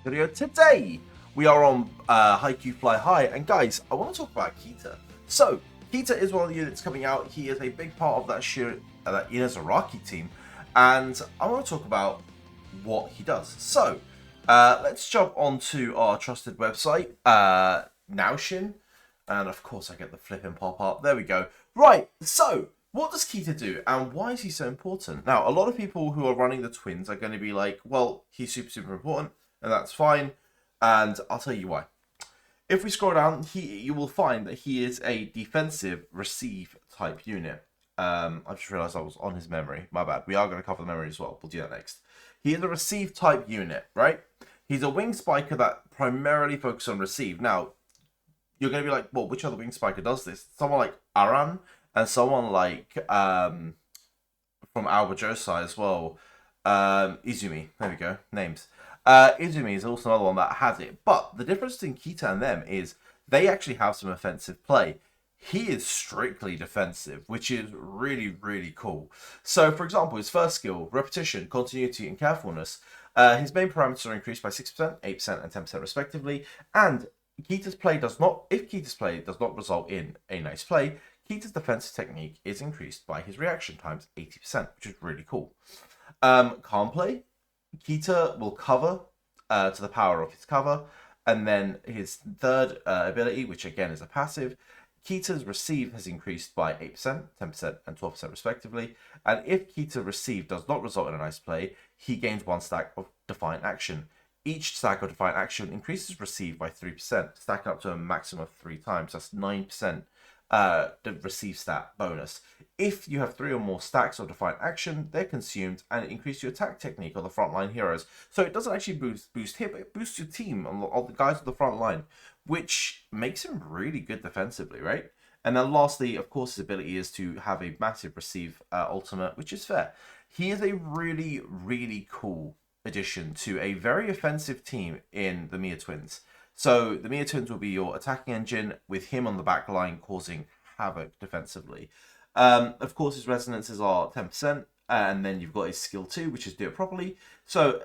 video. Today we are on Haikyu Fly High, and guys, I want to talk about Kita. So Kita is one of the units coming out. He is a big part of that Inazaraki team, and I want to talk about what he does. So let's jump onto our trusted website, Naoshin, and of course I get the flipping pop up. There we go. Right, so what does Kita do, and why is he so important? Now, a lot of people who are running the twins are going to be like, well, he's super important, and that's fine, and I'll tell you why. If we scroll down, you will find that he is a defensive receive type unit. I just realised I was on his memory. My bad. We are going to cover the memory as well. We'll do that next. He is a receive type unit, right? He's a wing spiker that primarily focuses on receive. Now, you're going to be like, well, which other wing spiker does this? Someone like Aran and someone like from Albajosai as well. Izumi. There we go. Names. Izumi is also another one that has it. But the difference between Kita and them is they actually have some offensive play. He is strictly defensive, which is really, really cool. So, for example, his first skill, repetition, continuity, and carefulness, his main parameters are increased by 6%, 8%, and 10% respectively. And Kita's play does not, if Kita's play does not result in a nice play, Kita's defensive technique is increased by his reaction times 80%, which is really cool. Calm play, Kita will cover to the power of his cover, and then his third ability, which again is a passive, Kita's receive has increased by 8%, 10%, and 12% respectively, and if Kita receive does not result in a nice play, he gains 1 stack of Defiant Action. Each stack of Defiant Action increases receive by 3%, stacking up to a maximum of 3 times. That's 9% the receive stat bonus. If you have 3 or more stacks of Defiant Action, they're consumed, and it increases your attack technique on the frontline heroes. So it doesn't actually boost him, but it boosts your team on the guys on the front line, which makes him really good defensively, right? And then lastly, of course, his ability is to have a massive receive ultimate, which is fair. He is a really, really cool addition to a very offensive team in the Mia Twins. So the Mia Twins will be your attacking engine, with him on the back line causing havoc defensively. Of course, his resonances are 10%, and then you've got his skill 2, which is do it properly. So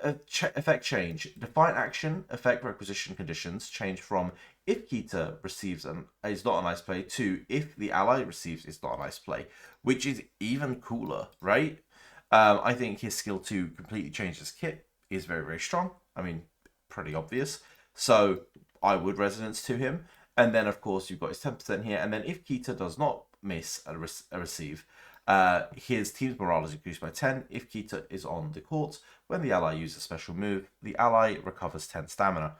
effect change. Defiant Action effect requisition conditions change from if Kita receives is not a nice play to if the ally receives is not a nice play, which is even cooler, right? I think his skill 2 completely changes kit is very, very strong. I mean, pretty obvious. So I would resonance to him. And then, of course, you've got his 10% here. And then if Kita does not miss a receive, his team's morale is increased by 10. If Kita is on the court, when the ally uses a special move, the ally recovers 10 stamina.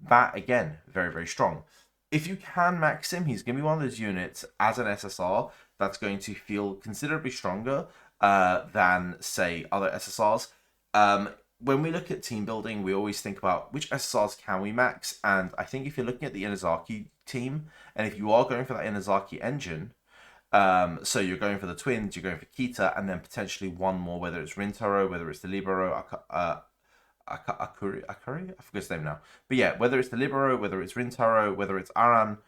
That, again, very, very strong. If you can max him, he's going to be one of those units as an SSR that's going to feel considerably stronger than, say, other SSRs. When we look at team building, we always think about which SSRs can we max, and I think if you're looking at the Inazaki team, and if you are going for that Inazaki engine, so you're going for the twins, you're going for Kita, and then potentially one more, whether it's Rintaro, whether it's the Libero, Akuri, I forget his name now. But yeah, whether it's the Libero, whether it's Rintaro, whether it's Aran,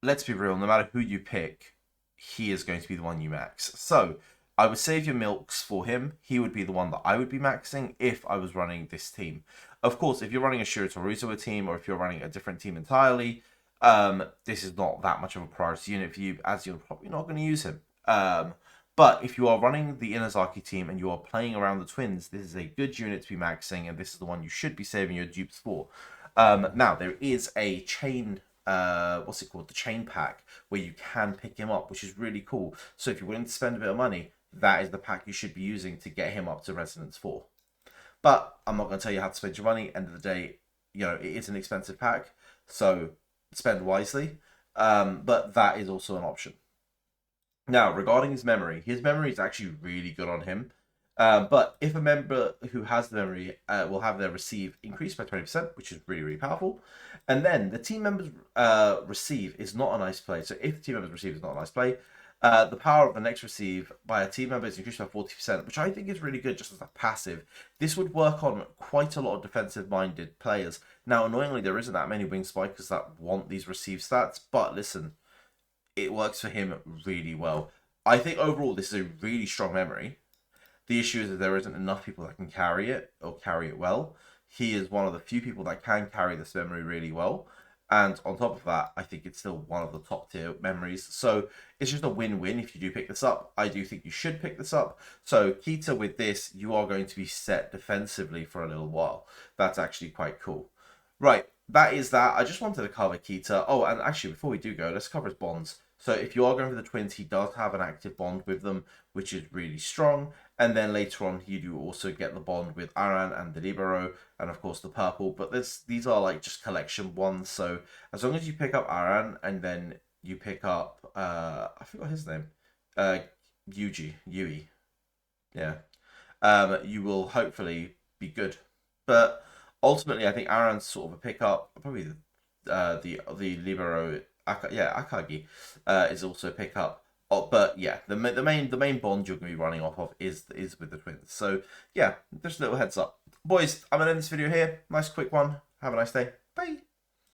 let's be real, no matter who you pick, he is going to be the one you max. So I would save your milks for him. He would be the one that I would be maxing if I was running this team. Of course, if you're running a Shiratorizawa team, or if you're running a different team entirely, this is not that much of a priority unit for you, as you're probably not going to use him. But if you are running the Inazaki team and you are playing around the twins, this is a good unit to be maxing, and this is the one you should be saving your dupes for. Now, there is a chain, what's it called? The chain pack, where you can pick him up, which is really cool. So if you're willing to spend a bit of money, that is the pack you should be using to get him up to Resonance 4. But I'm not going to tell you how to spend your money. End of the day, you know, it is an expensive pack, so spend wisely. But that is also an option. Now, regarding his memory is actually really good on him. But if a member who has the memory will have their receive increased by 20%, which is really, really powerful. And then the team members receive is not a nice play. So if the team members receive is not a nice play, the power of the next receive by a team member is increased by 40%, which I think is really good just as a passive. This would work on quite a lot of defensive-minded players. Now, annoyingly, there isn't that many wing spikers that want these receive stats, but listen, it works for him really well. I think overall this is a really strong memory. The issue is that there isn't enough people that can carry it, or carry it well. he is one of the few people that can carry this memory really well. And on top of that, I think it's still one of the top tier memories. So it's just a win-win if you do pick this up. I do think you should pick this up. So Kita, with this, you are going to be set defensively for a little while. That's actually quite cool. Right, that is that. I just wanted to cover Kita. Oh, and actually, before we do go, let's cover his bonds. So if you are going for the twins, he does have an active bond with them, which is really strong. And then later on, you do also get the bond with Aran and the Libero, and of course the purple. But these are like just collection ones. So as long as you pick up Aran and then you pick up, I forgot his name, Yui, yeah, you will hopefully be good. But ultimately, I think Aran's sort of a pickup. Probably the Libero, Akagi, is also a pickup. Oh, but yeah, the main bond you're going to be running off of is with the twins. So yeah, just a little heads up, boys. I'm gonna end this video here. Nice quick one. Have a nice day. Bye.